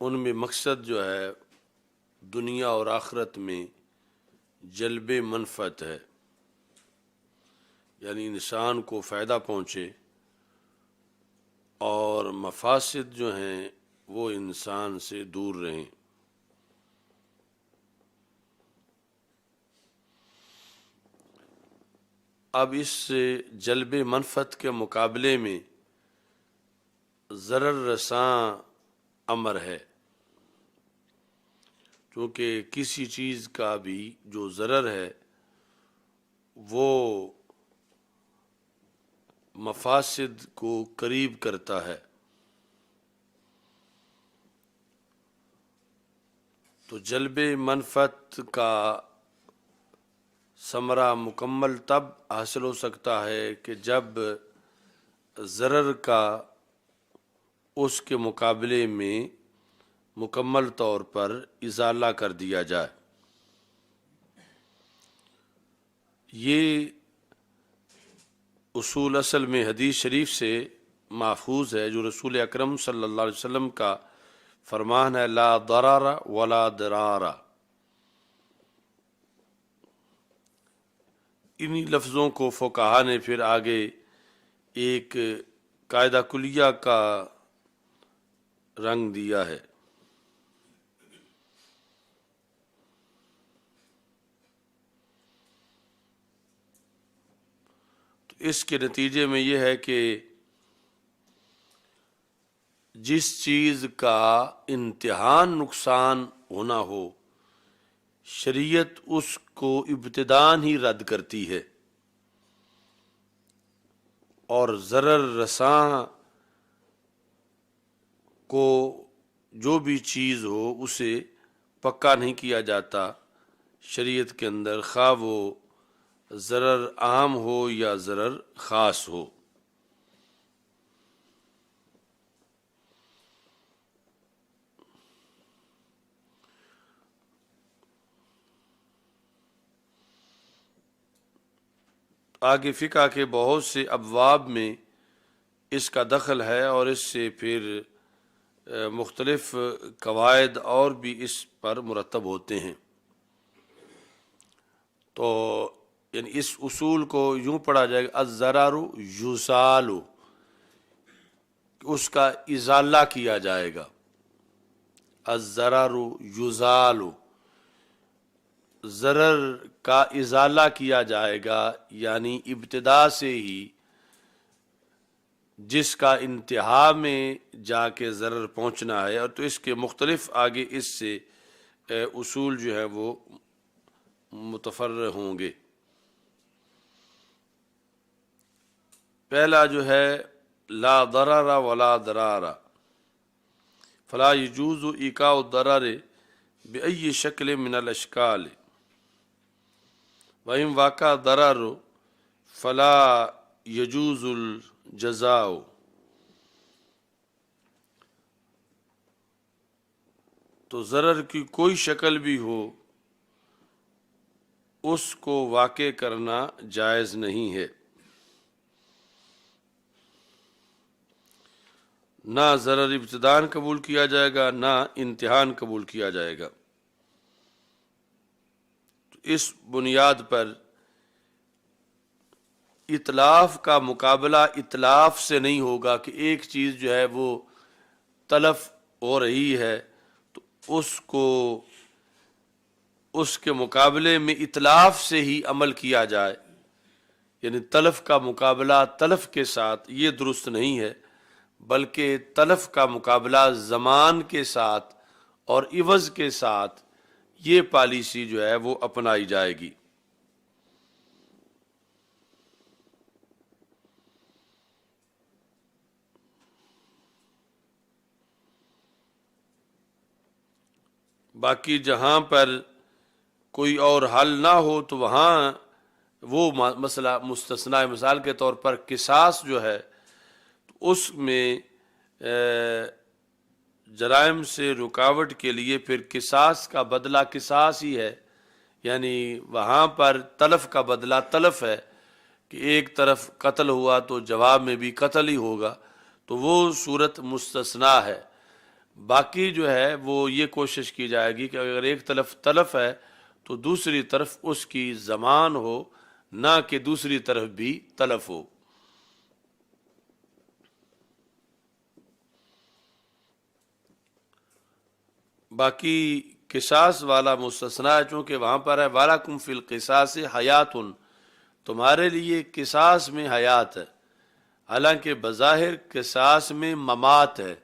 ان میں مقصد جو ہے دنیا اور آخرت میں جلب منفعت ہے، یعنی انسان کو فائدہ پہنچے، اور مفاسد جو ہیں وہ انسان سے دور رہیں۔ اب اس جلب منفعت کے مقابلے میں ضرر رساں امر ہے، کیونکہ کسی چیز کا بھی جو ضرر ہے وہ مفاسد کو قریب کرتا ہے۔ تو جلب منفعت کا ثمرہ مکمل تب حاصل ہو سکتا ہے کہ جب ضرر کا اس کے مقابلے میں مکمل طور پر ازالہ کر دیا جائے۔ یہ اصول اصل میں حدیث شریف سے ماخوذ ہے، جو رسول اکرم صلی اللہ علیہ وسلم کا فرمان ہے، لا ضرر ولا ضرار۔ انہی لفظوں کو فقہا نے پھر آگے ایک قاعدہ کلیہ کا رنگ دیا ہے۔ تو اس کے نتیجے میں یہ ہے کہ جس چیز کا انتہائی نقصان ہونا ہو، شریعت اس کو ابتداً ہی رد کرتی ہے، اور ضرر رساں کو جو بھی چیز ہو اسے پکا نہیں کیا جاتا شریعت کے اندر، خواہ وہ ضرر عام ہو یا ضرر خاص ہو۔ آگے فقہ کے بہت سے ابواب میں اس کا دخل ہے، اور اس سے پھر مختلف قواعد اور بھی اس پر مرتب ہوتے ہیں۔ تو یعنی اس اصول کو یوں پڑھا جائے گا، الضرر یزال، اس کا ازالہ کیا جائے گا۔ الضرر یزال، ضرر کا ازالہ کیا جائے گا، یعنی ابتدا سے ہی جس کا انتہا میں جا کے ضرر پہنچنا ہے، اور تو اس کے مختلف آگے اس سے اصول جو ہے وہ متفرع ہوں گے۔ پہلا جو ہے لا ضرر ولا ضرار، فلا یجوز ایقاع الضرر بأی شکل من الاشکال، وَإِن وَقَعَ الضَّرَرُ فَلَا يَجُوزُ الْجَزَاءُ۔ تو ضرر کی کوئی شکل بھی ہو اس کو واقع کرنا جائز نہیں ہے، نہ ضرر ابتداً قبول کیا جائے گا، نہ انتہاً قبول کیا جائے گا۔ اس بنیاد پر اتلاف کا مقابلہ اتلاف سے نہیں ہوگا کہ ایک چیز جو ہے وہ تلف ہو رہی ہے تو اس کو اس کے مقابلے میں اتلاف سے ہی عمل کیا جائے، یعنی تلف کا مقابلہ تلف کے ساتھ، یہ درست نہیں ہے، بلکہ تلف کا مقابلہ زمان کے ساتھ اور عوض کے ساتھ، یہ پالیسی جو ہے وہ اپنائی جائے گی۔ باقی جہاں پر کوئی اور حل نہ ہو تو وہاں وہ مسئلہ مستثنیٰ مثال کے طور پر قصاص جو ہے اس میں جرائم سے رکاوٹ کے لیے پھر قصاص کا بدلہ قصاص ہی ہے، یعنی وہاں پر تلف کا بدلہ تلف ہے کہ ایک طرف قتل ہوا تو جواب میں بھی قتل ہی ہوگا، تو وہ صورت مستثنیٰ ہے۔ باقی جو ہے وہ یہ کوشش کی جائے گی کہ اگر ایک طرف تلف ہے تو دوسری طرف اس کی ضمان ہو، نہ کہ دوسری طرف بھی تلف ہو۔ باقی قصاص والا مستثنا ہے، چونکہ وہاں پر ہے وَلَكُمْ فِي الْقِصَاصِ حَيَاتٌ، تمہارے لیے قصاص میں حیات ہے۔ حالانکہ بظاہر قصاص میں ممات ہے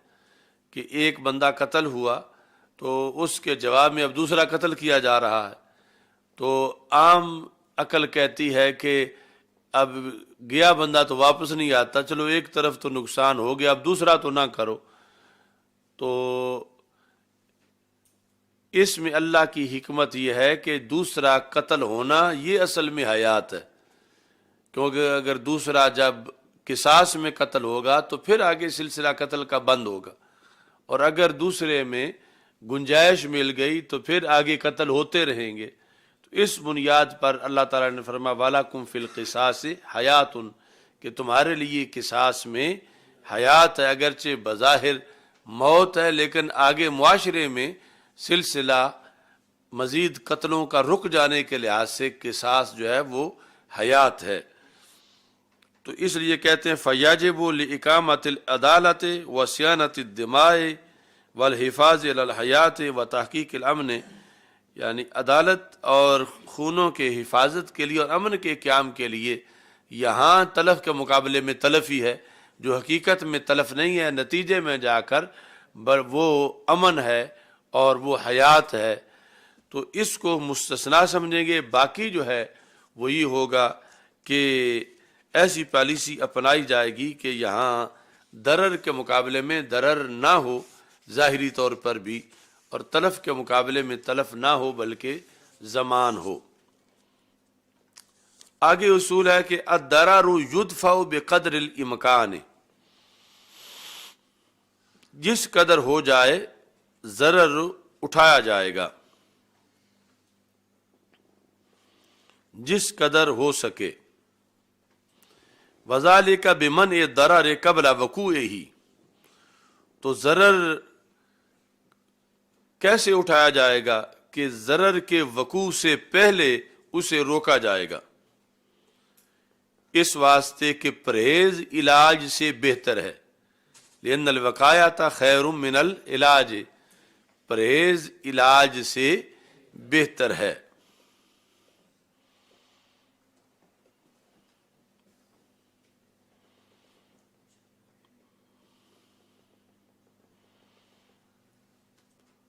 کہ ایک بندہ قتل ہوا تو اس کے جواب میں اب دوسرا قتل کیا جا رہا ہے، تو عام عقل کہتی ہے کہ اب گیا بندہ تو واپس نہیں آتا، چلو ایک طرف تو نقصان ہو گیا، اب دوسرا تو نہ کرو۔ تو اس میں اللہ کی حکمت یہ ہے کہ دوسرا قتل ہونا یہ اصل میں حیات ہے، کیونکہ اگر دوسرا جب قصاص میں قتل ہوگا تو پھر آگے سلسلہ قتل کا بند ہوگا، اور اگر دوسرے میں گنجائش مل گئی تو پھر آگے قتل ہوتے رہیں گے۔ تو اس بنیاد پر اللہ تعالیٰ نے فرمایا وَلَكُمْ فِي الْقِصَاصِ حَيَاتٌ، کہ تمہارے لیے قصاص میں حیات ہے، اگرچہ بظاہر موت ہے لیکن آگے معاشرے میں سلسلہ مزید قتلوں کا رک جانے کے لحاظ سے قصاص جو ہے وہ حیات ہے۔ تو اس لیے کہتے ہیں فَيَجِبُ لِإِقَامَةِ الْعَدَالَةِ وَصِيَانَةِ الدِّمَاءِ وَالْحِفَاظِ عَلَى الْحَيَاةِ وَتَحْقِيقِ الْأَمْنِ، یعنی عدالت اور خونوں کے حفاظت کے لیے اور امن کے قیام کے لیے یہاں تلف کے مقابلے میں تلف ہی ہے، جو حقیقت میں تلف نہیں ہے، نتیجے میں جا کر وہ امن ہے اور وہ حیات ہے۔ تو اس کو مستثنا سمجھیں گے۔ باقی جو ہے وہ یہ ہوگا کہ ایسی پالیسی اپنائی جائے گی کہ یہاں ضرر کے مقابلے میں ضرر نہ ہو ظاہری طور پر بھی، اور تلف کے مقابلے میں تلف نہ ہو بلکہ ضمان ہو۔ آگے اصول ہے کہ الضرر یدفع بقدر الامکان، جس قدر ہو جائے ضرر اٹھایا جائے گا، جس قدر ہو سکے۔ وذالک بمنع الضرر قبل وقوعہ، تو ضرر کیسے اٹھایا جائے گا کہ ضرر کے وقوع سے پہلے اسے روکا جائے گا، اس واسطے کہ پرہیز علاج سے بہتر ہے۔ لأن الوقایۃ خیر من العلاج، پرہیز علاج سے بہتر ہے۔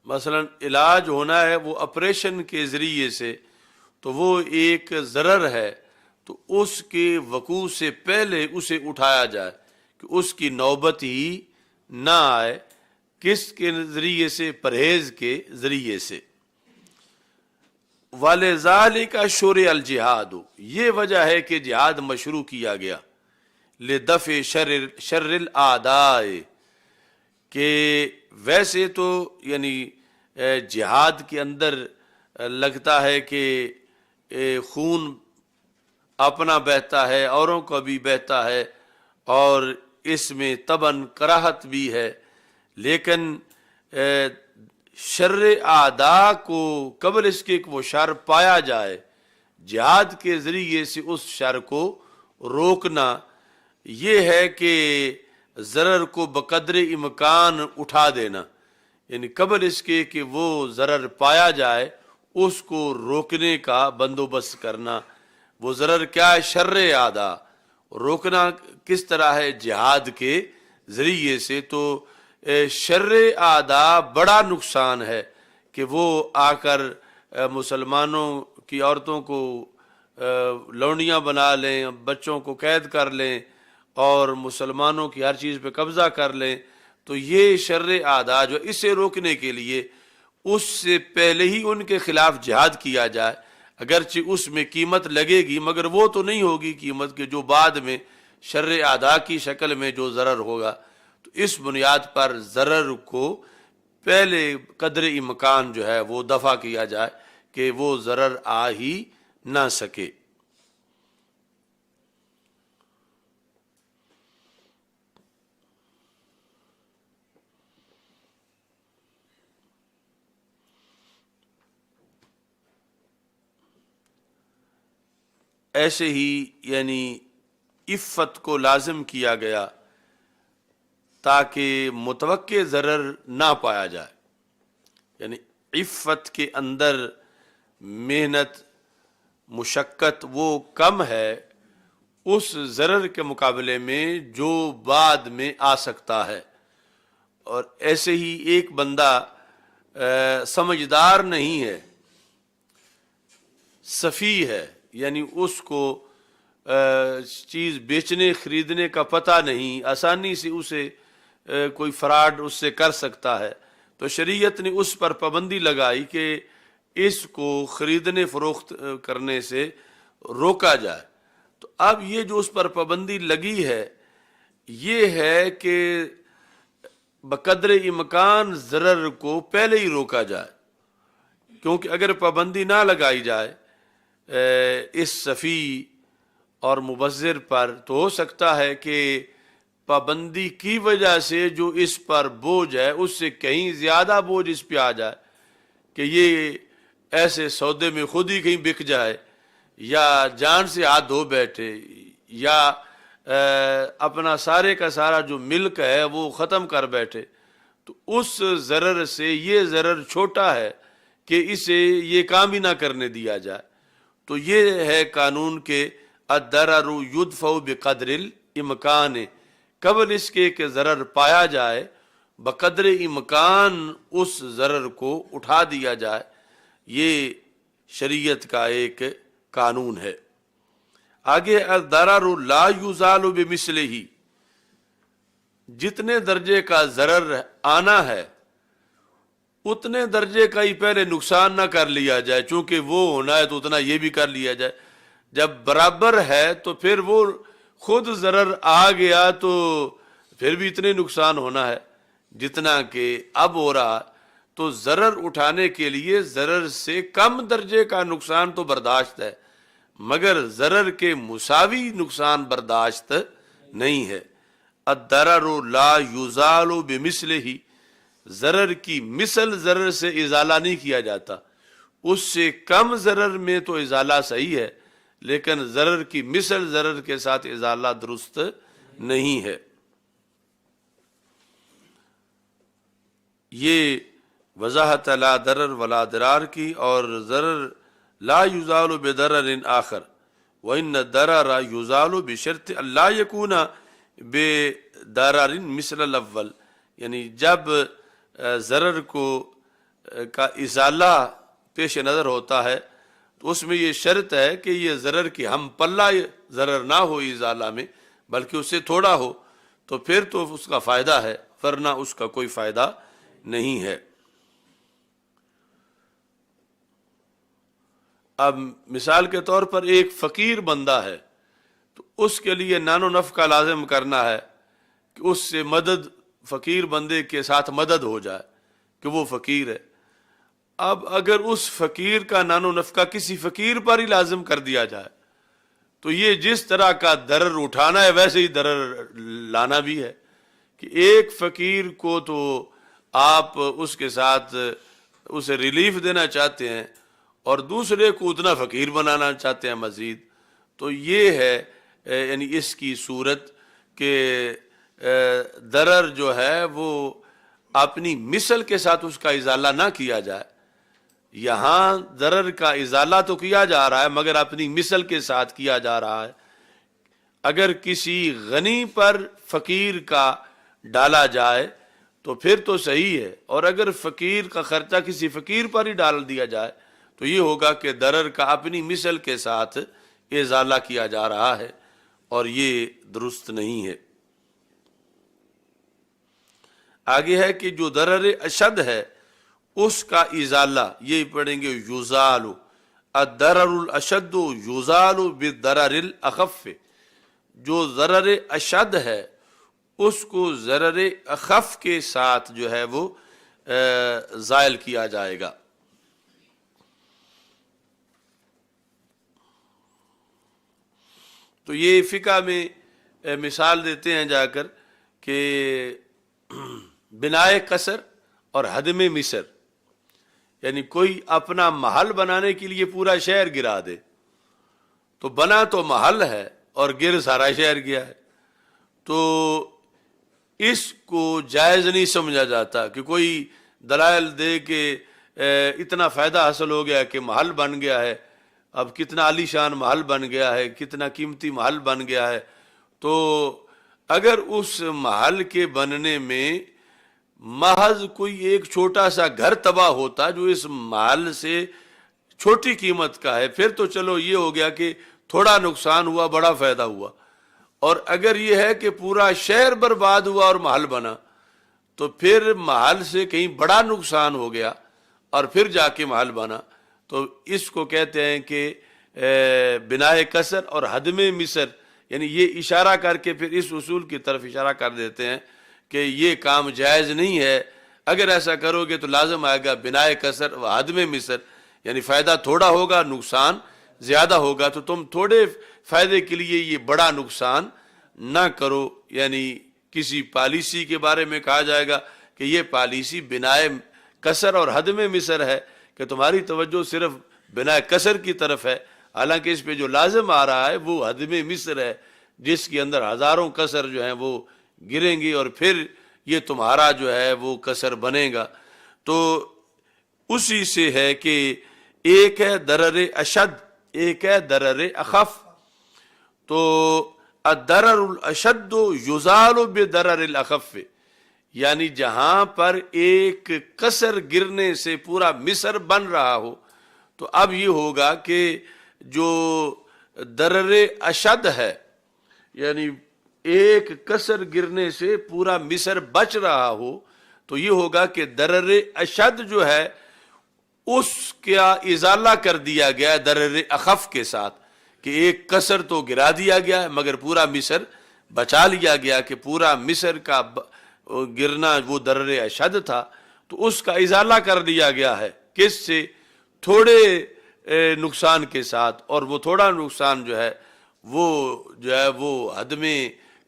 مثلا علاج ہونا ہے وہ آپریشن کے ذریعے سے، تو وہ ایک ضرر ہے، تو اس کے وقوع سے پہلے اسے اٹھایا جائے کہ اس کی نوبت ہی نہ آئے۔ کس کے ذریعے سے؟ پرہیز کے ذریعے سے۔ وَلِذَالِكَ شُرِعَ الْجِهَادُ، یہ وجہ ہے کہ جہاد مشروع کیا گیا۔ لِدَفْعِ شَرِّ الْأَعْدَاءِ، کہ ویسے تو یعنی جہاد کے اندر لگتا ہے کہ خون اپنا بہتا ہے، اوروں کا بھی بہتا ہے، اور اس میں طبعاً کراہت بھی ہے، لیکن شر اعداء کو قبل اس کے کہ وہ شر پایا جائے، جہاد کے ذریعے سے اس شر کو روکنا، یہ ہے کہ ضرر کو بقدر امکان اٹھا دینا، یعنی قبل اس کے کہ وہ ضرر پایا جائے اس کو روکنے کا بندوبست کرنا۔ وہ ضرر کیا ہے؟ شر اعداء، روکنا کس طرح ہے؟ جہاد کے ذریعے سے۔ تو شر اعداء بڑا نقصان ہے کہ وہ آ کر مسلمانوں کی عورتوں کو لونڈیاں بنا لیں، بچوں کو قید کر لیں اور مسلمانوں کی ہر چیز پہ قبضہ کر لیں۔ تو یہ شر اعداء جو اسے روکنے کے لیے اس سے پہلے ہی ان کے خلاف جہاد کیا جائے، اگرچہ اس میں قیمت لگے گی مگر وہ تو نہیں ہوگی قیمت کے جو بعد میں شر اعداء کی شکل میں جو ضرر ہوگا۔ تو اس بنیاد پر ضرر کو پہلے قدر امکان جو ہے وہ دفع کیا جائے کہ وہ ضرر آ ہی نہ سکے۔ ایسے ہی یعنی عفت کو لازم کیا گیا تاکہ متوقع ضرر نہ پایا جائے. یعنی عفت کے اندر محنت مشقت وہ کم ہے اس ضرر کے مقابلے میں جو بعد میں آ سکتا ہے. اور ایسے ہی ایک بندہ سمجھدار نہیں ہے، سفیہ ہے، یعنی اس کو چیز بیچنے خریدنے کا پتہ نہیں، آسانی سے اسے کوئی فراڈ اس سے کر سکتا ہے، تو شریعت نے اس پر پابندی لگائی کہ اس کو خریدنے فروخت کرنے سے روکا جائے. تو اب یہ جو اس پر پابندی لگی ہے یہ ہے کہ بقدر امکان ضرر کو پہلے ہی روکا جائے، کیونکہ اگر پابندی نہ لگائی جائے اس سفی اور مبذر پر تو ہو سکتا ہے کہ پابندی کی وجہ سے جو اس پر بوجھ ہے اس سے کہیں زیادہ بوجھ اس پہ آ جائے کہ یہ ایسے سودے میں خود ہی کہیں بک جائے یا جان سے ہاتھ دھو بیٹھے یا اپنا سارے کا سارا جو ملک ہے وہ ختم کر بیٹھے. تو اس ضرر سے یہ ضرر چھوٹا ہے کہ اسے یہ کام ہی نہ کرنے دیا جائے. تو یہ ہے قانون کے الضرر یدفع بقدر الامکان، قبل اس کے کہ ضرر پایا جائے بقدر امکان اس ضرر کو اٹھا دیا جائے. یہ شریعت کا ایک قانون ہے. آگے الضرر لا یزال بمثلہ، جتنے درجے کا ضرر آنا ہے اتنے درجے کا ہی پہلے نقصان نہ کر لیا جائے، چونکہ وہ ہونا ہے تو اتنا یہ بھی کر لیا جائے. جب برابر ہے تو پھر وہ خود ضرر آ گیا تو پھر بھی اتنے نقصان ہونا ہے جتنا کہ اب ہو رہا. تو ضرر اٹھانے کے لیے ضرر سے کم درجے کا نقصان تو برداشت ہے مگر ضرر کے مساوی نقصان برداشت نہیں ہے. الضرر لا یزال بمثلہ، ضرر کی مثل ضرر سے ازالہ نہیں کیا جاتا، اس سے کم ضرر میں تو ازالہ صحیح ہے لیکن ضرر کی مثل ضرر کے ساتھ ازالہ درست نہیں ہے. یہ وضاحت لا ضرر ولا ضرار کی، اور ضرر لا یزال بضرر آخر وان الضرر یزال بشرط اللہ یکون بضرر مثل الاول. یعنی جب ضرر کا ازالہ پیش نظر ہوتا ہے تو اس میں یہ شرط ہے کہ یہ ضرر کی ہم پلہ ضرر نہ ہو ازالہ میں بلکہ اس سے تھوڑا ہو، تو پھر تو اس کا فائدہ ہے، ورنہ اس کا کوئی فائدہ نہیں ہے. اب مثال کے طور پر ایک فقیر بندہ ہے تو اس کے لیے نان و نفع کا لازم کرنا ہے کہ اس سے مدد، فقیر بندے کے ساتھ مدد ہو جائے کہ وہ فقیر ہے. اب اگر اس فقیر کا نان و نفع کسی فقیر پر ہی لازم کر دیا جائے تو یہ جس طرح کا ضرر اٹھانا ہے ویسے ہی ضرر لانا بھی ہے کہ ایک فقیر کو تو آپ اس کے ساتھ اسے ریلیف دینا چاہتے ہیں اور دوسرے کو اتنا فقیر بنانا چاہتے ہیں مزید. تو یہ ہے یعنی اس کی صورت کہ ضرر جو ہے وہ اپنی مثل کے ساتھ اس کا ازالہ نہ کیا جائے. یہاں ضرر کا ازالہ تو کیا جا رہا ہے مگر اپنی مثل کے ساتھ کیا جا رہا ہے. اگر کسی غنی پر فقیر کا ڈالا جائے تو پھر تو صحیح ہے، اور اگر فقیر کا خرچہ کسی فقیر پر ہی ڈال دیا جائے تو یہ ہوگا کہ ضرر کا اپنی مثل کے ساتھ ازالہ کیا جا رہا ہے اور یہ درست نہیں ہے. آگے ہے کہ جو ضرر اشد ہے اس کا ازالہ، یہ پڑھیں گے یزال، الضرر الاشد یزال بالضرر الاخف. جو ضرر اشد ہے اس کو ضرر اخف کے ساتھ جو ہے وہ زائل کیا جائے گا. تو یہ فقہ میں مثال دیتے ہیں جا کر کہ بنائے قصر اور ہدم مصر، یعنی کوئی اپنا محل بنانے کے لیے پورا شہر گرا دے تو بنا تو محل ہے اور گر سارا شہر گیا ہے، تو اس کو جائز نہیں سمجھا جاتا کہ کوئی دلائل دے کہ اتنا فائدہ حاصل ہو گیا کہ محل بن گیا ہے، اب کتنا عالی شان محل بن گیا ہے، کتنا قیمتی محل بن گیا ہے. تو اگر اس محل کے بننے میں محض کوئی ایک چھوٹا سا گھر تباہ ہوتا جو اس محل سے چھوٹی قیمت کا ہے، پھر تو چلو یہ ہو گیا کہ تھوڑا نقصان ہوا بڑا فائدہ ہوا. اور اگر یہ ہے کہ پورا شہر برباد ہوا اور محل بنا، تو پھر محل سے کہیں بڑا نقصان ہو گیا اور پھر جا کے محل بنا. تو اس کو کہتے ہیں کہ بناء کسر اور ہدم مصر، یعنی یہ اشارہ کر کے پھر اس اصول کی طرف اشارہ کر دیتے ہیں کہ یہ کام جائز نہیں ہے. اگر ایسا کرو گے تو لازم آئے گا بناء کسر و ہدم مصر، یعنی فائدہ تھوڑا ہوگا نقصان زیادہ ہوگا، تو تم تھوڑے فائدے کے لیے یہ بڑا نقصان نہ کرو. یعنی کسی پالیسی کے بارے میں کہا جائے گا کہ یہ پالیسی بناء کسر اور ہدم مصر ہے، کہ تمہاری توجہ صرف بناء کسر کی طرف ہے، حالانکہ اس پہ جو لازم آ رہا ہے وہ ہدم مصر ہے، جس کے اندر ہزاروں کسر جو ہیں وہ گریں گی اور پھر یہ تمہارا جو ہے وہ کسر بنے گا. تو اسی سے ہے کہ ایک ہے ضرر اشد، ایک ہے ضرر اخف. تو الضرر الاشد یزال بضرر الاخف، یعنی جہاں پر ایک کسر گرنے سے پورا مصر بن رہا ہو، تو اب یہ ہوگا کہ جو ضرر اشد ہے، یعنی ایک کسر گرنے سے پورا مصر بچ رہا ہو، تو یہ ہوگا کہ ضرر اشد جو ہے اس کا ازالہ کر دیا گیا ضرر اخف کے ساتھ، کہ ایک کسر تو گرا دیا گیا ہے مگر پورا مصر بچا لیا گیا، کہ پورا مصر کا گرنا وہ ضرر اشد تھا تو اس کا ازالہ کر دیا گیا ہے. کس سے؟ تھوڑے نقصان کے ساتھ، اور وہ تھوڑا نقصان جو ہے وہ عدم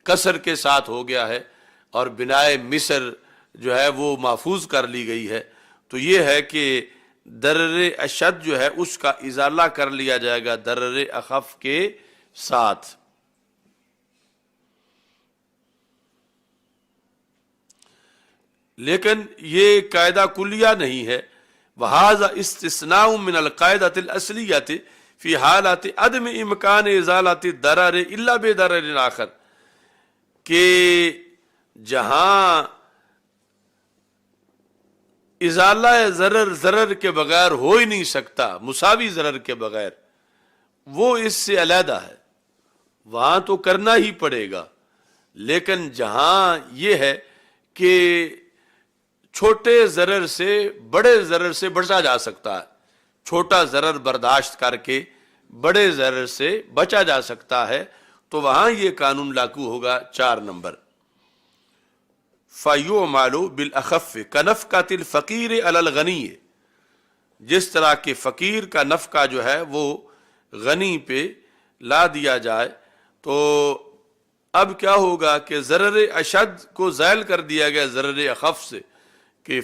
کسر کے ساتھ ہو گیا ہے، اور بناء مصر جو ہے وہ محفوظ کر لی گئی ہے. تو یہ ہے کہ ضرر اشد جو ہے اس کا ازالہ کر لیا جائے گا ضرر اخف کے ساتھ. لیکن یہ قاعدہ کلیہ نہیں ہے. وَهَذَا اسْتِثْنَاءٌ مِنَ الْقَاعِدَةِ الْأَصْلِيَّةِ فِي حَالَةِ عَدْمِ إِمْكَانِ إِزَالَةِ الضَّرَرِ إِلَّا بِضَرَرٍ آخر، کہ جہاں ازالہ ضرر کے بغیر ہو ہی نہیں سکتا، مساوی ضرر کے بغیر، وہ اس سے علیحدہ ہے، وہاں تو کرنا ہی پڑے گا. لیکن جہاں یہ ہے کہ چھوٹے ضرر سے بڑے ضرر سے بچا جا سکتا ہے، چھوٹا ضرر برداشت کر کے بڑے ضرر سے بچا جا سکتا ہے، تو وہاں یہ قانون لاگو ہوگا. 4 نمبر فَيُعْمَلُ بِالْأَخَفِّ كَنَفْقَةِ الْفَقِيرِ عَلَى الْغَنِيِّ، جس طرح کہ فقیر کا نفقہ جو ہے وہ غنی پہ لا دیا جائے. تو اب کیا ہوگا کہ ضرر اشد کو زائل کر دیا گیا ضرر اخف سے، کہ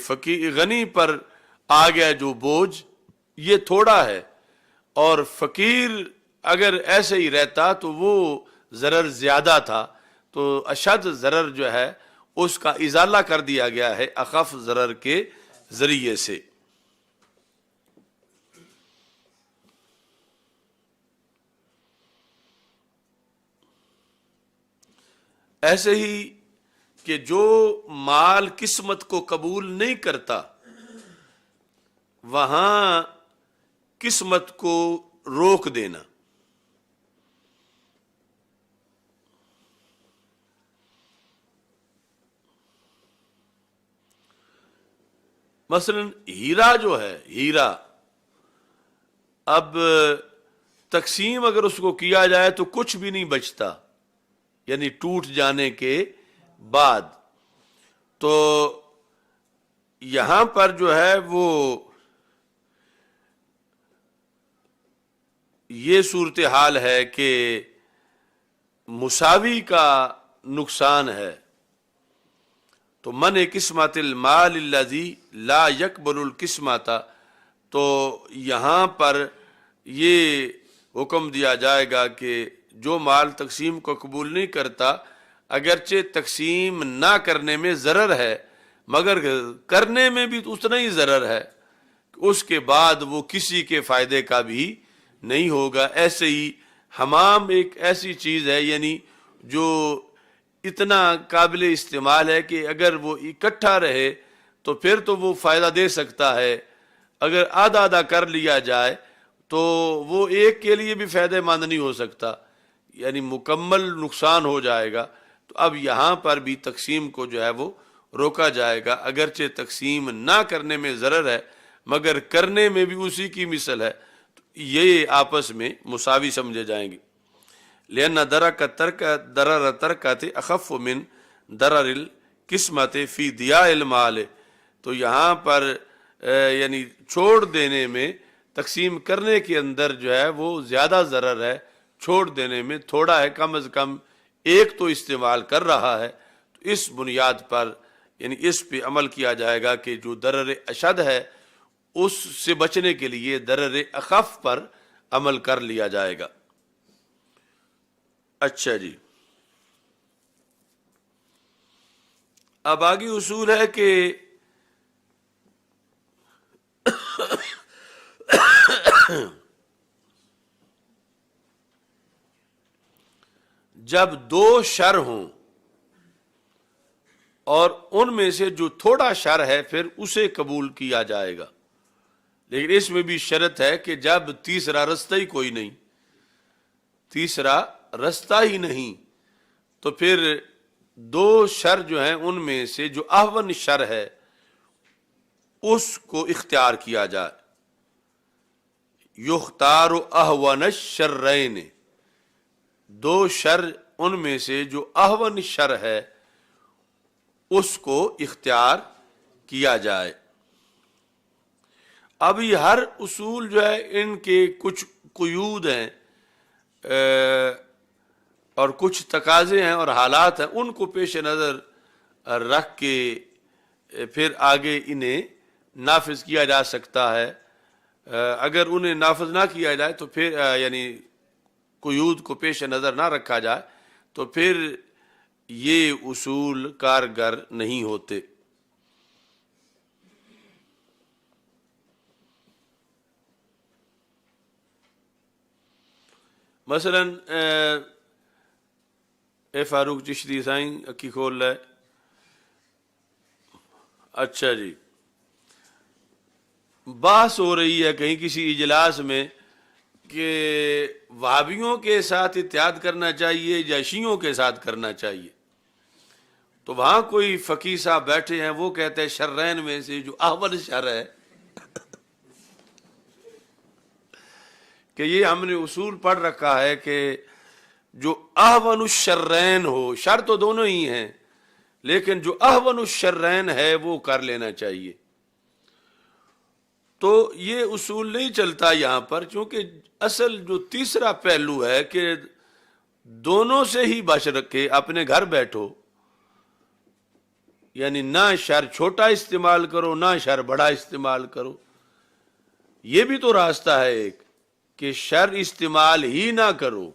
غنی پر آ گیا جو بوجھ یہ تھوڑا ہے، اور فقیر اگر ایسے ہی رہتا تو وہ ضرر زیادہ تھا. تو اشد ضرر جو ہے اس کا ازالہ کر دیا گیا ہے اخف ضرر کے ذریعے سے. ایسے ہی کہ جو مال قسمت کو قبول نہیں کرتا، وہاں قسمت کو روک دینا. مثلا ہیرا جو ہے، ہیرا اب تقسیم اگر اس کو کیا جائے تو کچھ بھی نہیں بچتا، یعنی ٹوٹ جانے کے بعد. تو یہاں پر جو ہے وہ یہ صورتحال ہے کہ مساوی کا نقصان ہے. تو من قسمت المال الذی لا یقبل القسمت، تو یہاں پر یہ حکم دیا جائے گا کہ جو مال تقسیم کو قبول نہیں کرتا اگرچہ تقسیم نہ کرنے میں ضرر ہے مگر کرنے میں بھی اتنا ہی ضرر ہے، اس کے بعد وہ کسی کے فائدے کا بھی نہیں ہوگا۔ ایسے ہی حمام ایک ایسی چیز ہے یعنی جو اتنا قابل استعمال ہے کہ اگر وہ اکٹھا رہے تو پھر تو وہ فائدہ دے سکتا ہے، اگر آدھا آدھا کر لیا جائے تو وہ ایک کے لیے بھی فائدہ مند نہیں ہو سکتا، یعنی مکمل نقصان ہو جائے گا۔ تو اب یہاں پر بھی تقسیم کو جو ہے وہ روکا جائے گا، اگرچہ تقسیم نہ کرنے میں ضرر ہے مگر کرنے میں بھی اسی کی مثل ہے، تو یہ آپس میں مساوی سمجھے جائیں گے۔ لأن ضرر ترکت اخف من ضرر القسمت فی دیاء المال، تو یہاں پر یعنی چھوڑ دینے میں تقسیم کرنے کے اندر جو ہے وہ زیادہ ضرر ہے، چھوڑ دینے میں تھوڑا ہے، کم از کم ایک تو استعمال کر رہا ہے۔ تو اس بنیاد پر یعنی اس پہ عمل کیا جائے گا کہ جو ضرر اشد ہے اس سے بچنے کے لیے ضرر اخف پر عمل کر لیا جائے گا۔ اچھا جی، اب آگے اصول ہے کہ جب دو شر ہوں اور ان میں سے جو تھوڑا شر ہے پھر اسے قبول کیا جائے گا، لیکن اس میں بھی شرط ہے کہ جب تیسرا رستہ ہی کوئی نہیں، تیسرا رستہ ہی نہیں، تو پھر دو شر جو ہیں ان میں سے جو احون شر ہے اس کو اختیار کیا جائے۔ یختار احون الشرین، دو شر ان میں سے جو احون شر ہے اس کو اختیار کیا جائے۔ ابھی ہر اصول جو ہے ان کے کچھ قیود ہیں اور کچھ تقاضے ہیں اور حالات ہیں، ان کو پیش نظر رکھ کے پھر آگے انہیں نافذ کیا جا سکتا ہے۔ اگر انہیں نافذ نہ کیا جائے تو پھر یعنی قیود کو پیش نظر نہ رکھا جائے تو پھر یہ اصول کارگر نہیں ہوتے۔ مثلا اے فاروق چشتی سائیں اکی کھول لے۔ اچھا جی، بحث ہو رہی ہے کہیں کسی اجلاس میں کہ وہابیوں کے ساتھ اتحاد کرنا چاہیے یا شیعوں کے ساتھ کرنا چاہیے، تو وہاں کوئی فقیہ صاحب بیٹھے ہیں، وہ کہتے ہیں شرین میں سے جو احول شر ہے کہ یہ ہم نے اصول پڑھ رکھا ہے کہ جو احون الشرین ہو، شر تو دونوں ہی ہیں لیکن جو احون الشرین ہے وہ کر لینا چاہیے۔ تو یہ اصول نہیں چلتا یہاں پر، چونکہ اصل جو تیسرا پہلو ہے کہ دونوں سے ہی بچ رکھے، اپنے گھر بیٹھو، یعنی نہ شر چھوٹا استعمال کرو نہ شر بڑا استعمال کرو۔ یہ بھی تو راستہ ہے ایک کہ شر استعمال ہی نہ کرو،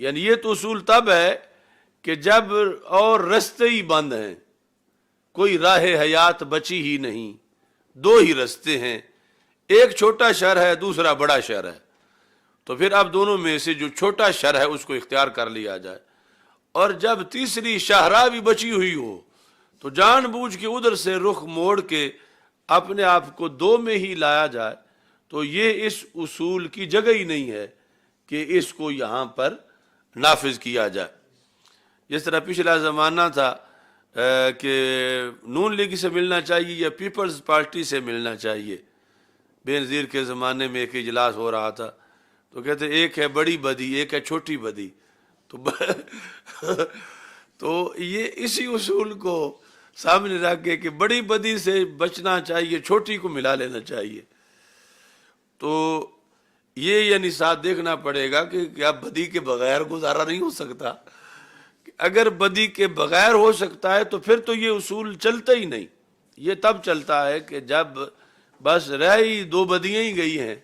یعنی یہ تو اصول تب ہے کہ جب اور رستے ہی بند ہیں، کوئی راہ حیات بچی ہی نہیں، دو ہی رستے ہیں، ایک چھوٹا شر ہے دوسرا بڑا شر ہے، تو پھر اب دونوں میں سے جو چھوٹا شر ہے اس کو اختیار کر لیا جائے۔ اور جب تیسری شاہراہ بھی بچی ہوئی ہو تو جان بوجھ کے ادھر سے رخ موڑ کے اپنے آپ کو دو میں ہی لایا جائے، تو یہ اس اصول کی جگہ ہی نہیں ہے کہ اس کو یہاں پر نافذ کیا جائے۔ جس طرح پچھلا زمانہ تھا کہ نون لیگ سے ملنا چاہیے یا پیپلز پارٹی سے ملنا چاہیے، بے نظیر کے زمانے میں ایک اجلاس ہو رہا تھا تو کہتے ایک ہے بڑی بدی ایک ہے چھوٹی بدی، تو یہ اسی اصول کو سامنے رکھ کے کہ بڑی بدی سے بچنا چاہیے، چھوٹی کو ملا لینا چاہیے۔ تو یہ یعنی ساتھ دیکھنا پڑے گا کہ کیا بدی کے بغیر گزارا نہیں ہو سکتا؟ اگر بدی کے بغیر ہو سکتا ہے تو پھر تو یہ اصول چلتا ہی نہیں۔ یہ تب چلتا ہے کہ جب بس رہ ہی دو بدیاں ہی گئی ہیں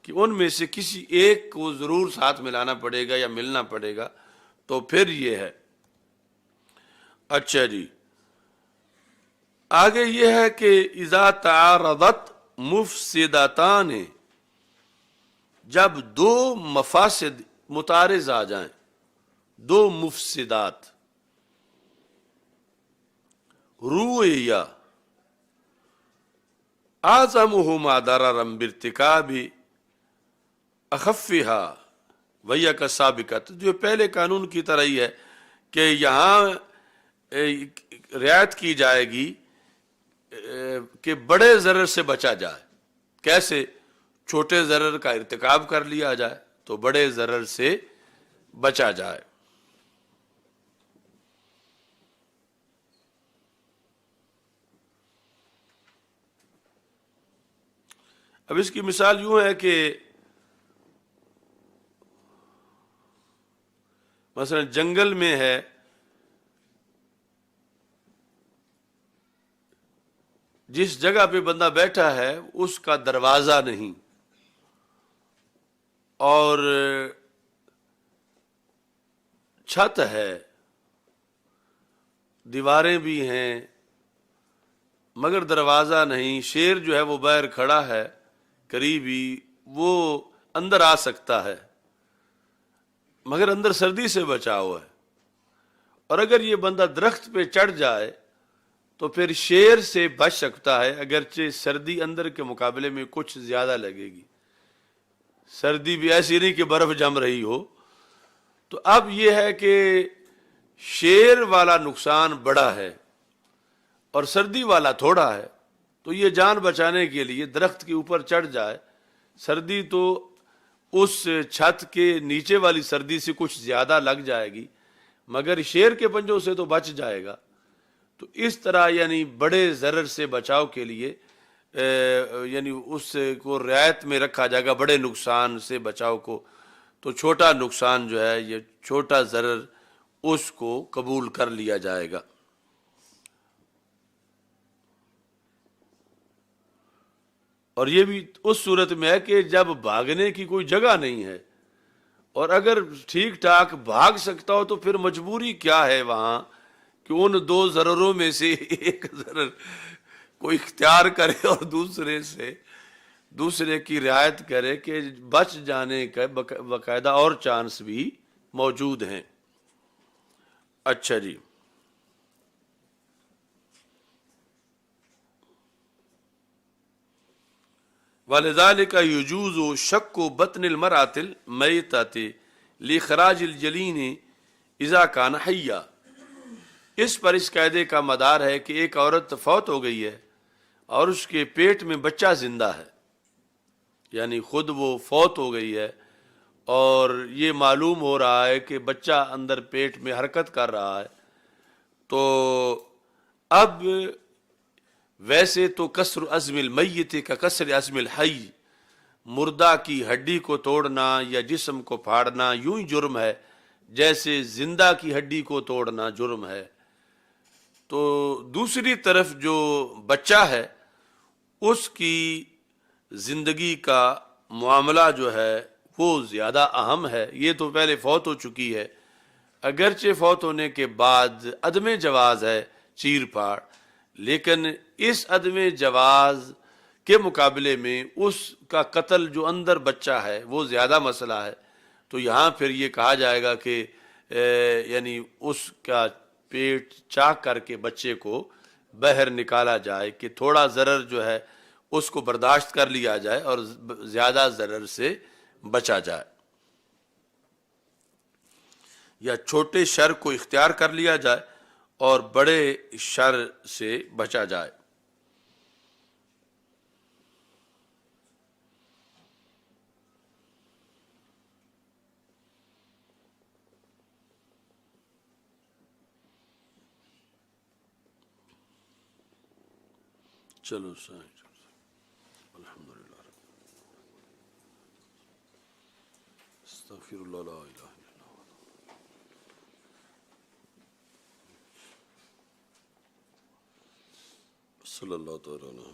کہ ان میں سے کسی ایک کو ضرور ساتھ ملانا پڑے گا یا ملنا پڑے گا، تو پھر یہ ہے۔ اچھا جی، آگے یہ ہے کہ اذا تعارضت مفسدتان، جب دو مفاسد متعارض آ جائیں، دو مفسدات، رویا اعظمہما ضررا بارتکاب اخفہا وہی کالسابقۃ، جو پہلے قانون کی طرح ہی ہے کہ یہاں رعایت کی جائے گی کہ بڑے ضرر سے بچا جائے۔ کیسے؟ چھوٹے ضرر کا ارتکاب کر لیا جائے تو بڑے ضرر سے بچا جائے۔ اب اس کی مثال یوں ہے کہ مثلا جنگل میں ہے، جس جگہ پہ بندہ بیٹھا ہے اس کا دروازہ نہیں، اور چھت ہے، دیواریں بھی ہیں، مگر دروازہ نہیں۔ شیر جو ہے وہ باہر کھڑا ہے قریب ہی، وہ اندر آ سکتا ہے مگر اندر سردی سے بچا ہوا ہے، اور اگر یہ بندہ درخت پہ چڑھ جائے تو پھر شیر سے بچ سکتا ہے، اگرچہ سردی اندر کے مقابلے میں کچھ زیادہ لگے گی، سردی بھی ایسی نہیں کہ برف جم رہی ہو۔ تو اب یہ ہے کہ شیر والا نقصان بڑا ہے اور سردی والا تھوڑا ہے، تو یہ جان بچانے کے لیے درخت کے اوپر چڑھ جائے۔ سردی تو اس چھت کے نیچے والی سردی سے کچھ زیادہ لگ جائے گی، مگر شیر کے پنجوں سے تو بچ جائے گا۔ تو اس طرح یعنی بڑے ضرر سے بچاؤ کے لیے یعنی اس کو رعایت میں رکھا جائے گا، بڑے نقصان سے بچاؤ کو، تو چھوٹا نقصان جو ہے، یہ چھوٹا ضرر، اس کو قبول کر لیا جائے گا۔ اور یہ بھی اس صورت میں ہے کہ جب بھاگنے کی کوئی جگہ نہیں ہے، اور اگر ٹھیک ٹھاک بھاگ سکتا ہو تو پھر مجبوری کیا ہے وہاں کہ ان دو ضرروں میں سے ایک ضرر کوئی اختیار کرے اور دوسرے کی رعایت کرے کہ بچ جانے کا باقاعدہ اور چانس بھی موجود ہیں۔ اچھا جی، وَلِذَلِكَ يُجُوزُ شَقُّ بَطْنِ الْمَرْأَةِ الْمَيْتَةِ لِإِخْرَاجِ الْجَنِينِ إِذَا كَانَ حَيًّا، اس پر اس قاعدے کا مدار ہے کہ ایک عورت فوت ہو گئی ہے اور اس کے پیٹ میں بچہ زندہ ہے، یعنی خود وہ فوت ہو گئی ہے اور یہ معلوم ہو رہا ہے کہ بچہ اندر پیٹ میں حرکت کر رہا ہے، تو اب ویسے تو کسر عظم المیت کا کسر عظم الحی، مردہ کی ہڈی کو توڑنا یا جسم کو پھاڑنا یوں ہی جرم ہے جیسے زندہ کی ہڈی کو توڑنا جرم ہے۔ تو دوسری طرف جو بچہ ہے اس کی زندگی کا معاملہ جو ہے وہ زیادہ اہم ہے، یہ تو پہلے فوت ہو چکی ہے، اگرچہ فوت ہونے کے بعد عدم جواز ہے چیر پھاڑ، لیکن اس عدم جواز کے مقابلے میں اس کا قتل جو اندر بچہ ہے وہ زیادہ مسئلہ ہے۔ تو یہاں پھر یہ کہا جائے گا کہ یعنی اس کا پیٹ چاک کر کے بچے کو باہر نکالا جائے کہ تھوڑا ضرر جو ہے اس کو برداشت کر لیا جائے اور زیادہ ضرر سے بچا جائے، یا چھوٹے شر کو اختیار کر لیا جائے اور بڑے شر سے بچا جائے۔ چلو الحمدللہ، استغفر اللہ لا الہ الا اللہ، صلی اللہ تعالی علیہ